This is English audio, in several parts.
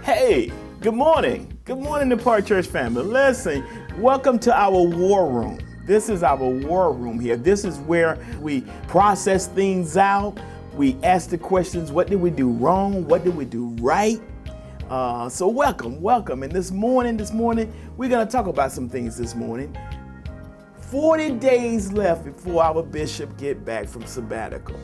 Hey, good morning. Good morning to Park Church family. Listen, welcome to our war room. This is our war room here. This is where we process things out. We ask the questions, what did we do wrong? What did we do right? So welcome. And this morning, we're going to talk about some things this morning. 40 days left before our bishop get back from sabbatical.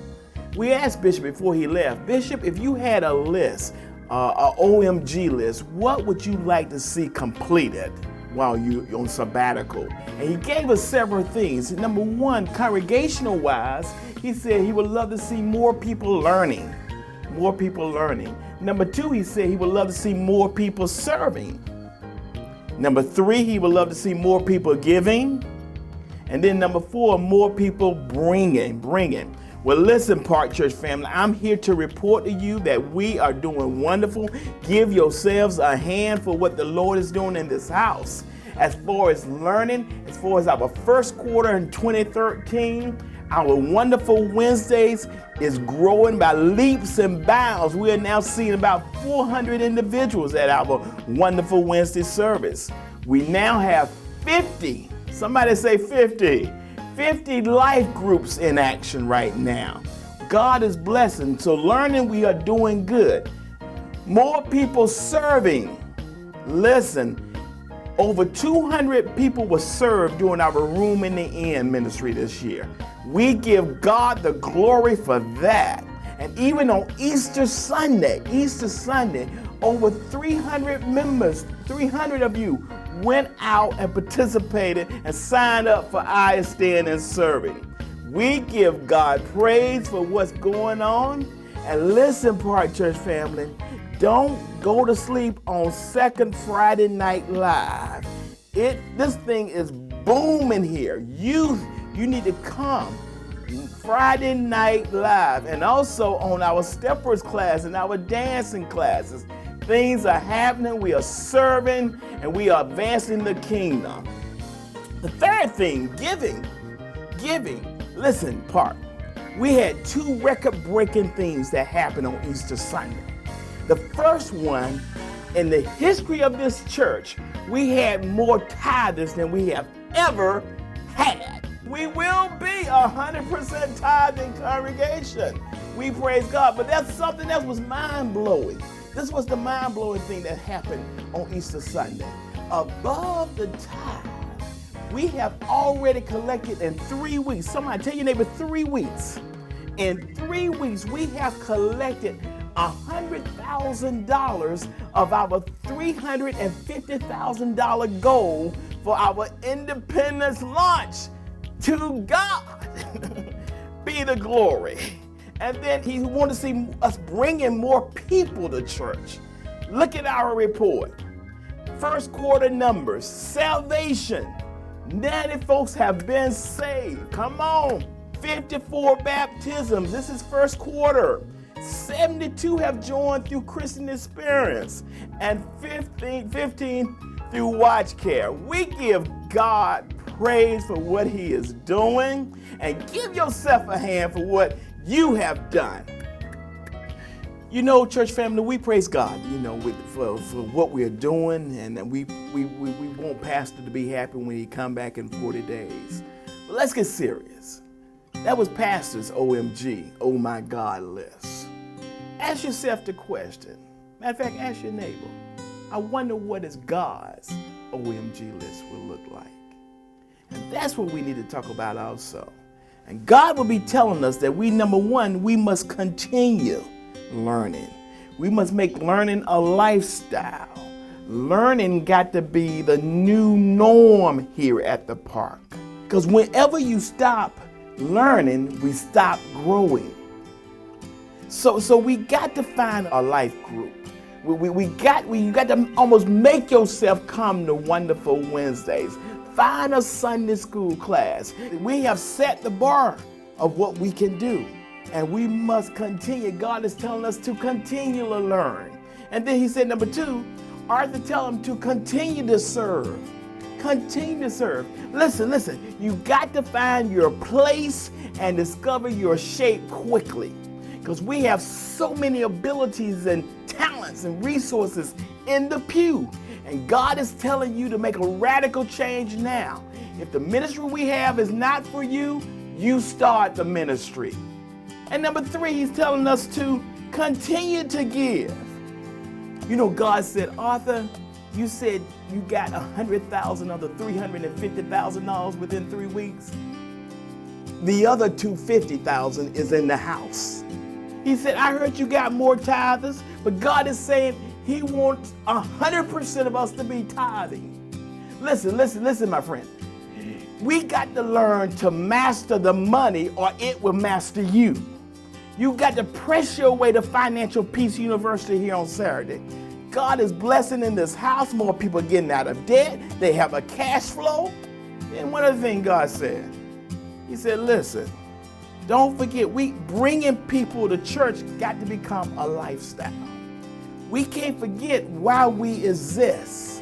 We asked Bishop before he left, Bishop, if you had a list, a OMG list, what would you like to see completed while you're on sabbatical? And he gave us several things. Number one, congregational wise, he said he would love to see more people learning. Number two, he said he would love to see more people serving. Number three, he would love to see more people giving. And then number four, more people bringing. Well, listen, Park Church family, I'm here to report to you that we are doing wonderful. Give yourselves a hand for what the Lord is doing in this house. As far as learning, as far as our first quarter in 2013, our Wonderful Wednesdays is growing by leaps and bounds. We are now seeing about 400 individuals at our Wonderful Wednesday service. We now have 50, somebody say 50 life groups in action right now. God is blessing. So learning, we are doing good. More people serving. Listen, over 200 people were served during our Room in the Inn ministry this year. We give God the glory for that. And even on Easter Sunday, over 300 members, 300 of you went out and participated and signed up for ISDN and serving. We give God praise for what's going on. And listen, Park Church family, don't go to sleep on Second Friday Night Live. This thing is booming here. You need to come. Friday Night Live, and also on our steppers class and our dancing classes. Things are happening, we are serving, and we are advancing the kingdom. The third thing, giving. Listen, Park, we had two record-breaking things that happened on Easter Sunday. The first one, in the history of this church, we had more tithers than we have ever had. We will be 100% tithing congregation. We praise God, but that's something that was mind-blowing. This was the mind-blowing thing that happened on Easter Sunday. Above the tithe, we have already collected in 3 weeks. Somebody tell your neighbor 3 weeks. In 3 weeks, we have collected $100,000 of our $350,000 goal for our Independence launch. To God be the glory. And then he wanted to see us bringing more people to church. Look at our report. First quarter numbers, salvation. 90 folks have been saved. Come on. 54 baptisms. This is first quarter. 72 have joined through Christian Experience. And 15 through Watch Care. We give God praise for what he is doing, and give yourself a hand for what you have done. You know, church family, we praise God, for what we're doing, and we want Pastor to be happy when he come back in 40 days. But let's get serious. That was Pastor's OMG, oh my God list. Ask yourself the question. Matter of fact, ask your neighbor. I wonder what is God's OMG list will look like. And that's what we need to talk about also. And God will be telling us that number one, we must continue learning. We must make learning a lifestyle. Learning got to be the new norm here at the park. Because whenever you stop learning, we stop growing. So we got to find a life group. You got to almost make yourself come to Wonderful Wednesdays. Find a Sunday school class. We have set the bar of what we can do, and we must continue. God is telling us to continue to learn. And then he said, number two, Arthur tell him to continue to serve. Continue to serve. Listen, you got to find your place and discover your shape quickly. because we have so many abilities and talents and resources in the pew. And God is telling you to make a radical change now. If the ministry we have is not for you, you start the ministry. And number 3, he's telling us to continue to give. You know, God said, Arthur, you said you got $100,000 of the $350,000 within 3 weeks. The other $250,000 is in the house. He said, I heard you got more tithers, but God is saying he wants 100% of us to be tithing. Listen, my friend. We got to learn to master the money or it will master you. You got to press your way to Financial Peace University here on Saturday. God is blessing in this house. More people getting out of debt. They have a cash flow. And one other thing God said, he said, listen, don't forget, we bringing people to church got to become a lifestyle. We can't forget why we exist.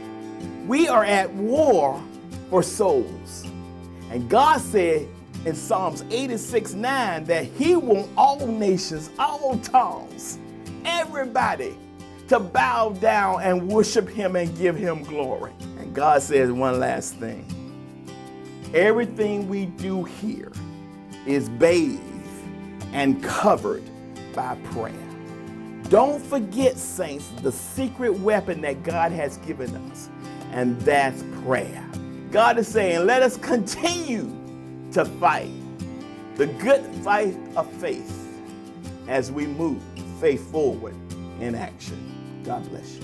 We are at war for souls. And God said in Psalms 86:9 that he wants all nations, all tongues, everybody to bow down and worship him and give him glory. And God says one last thing. Everything we do here is bathed and covered by prayer. Don't forget, saints, the secret weapon that God has given us, and that's prayer. God is saying, let us continue to fight the good fight of faith as we move faith forward in action. God bless you.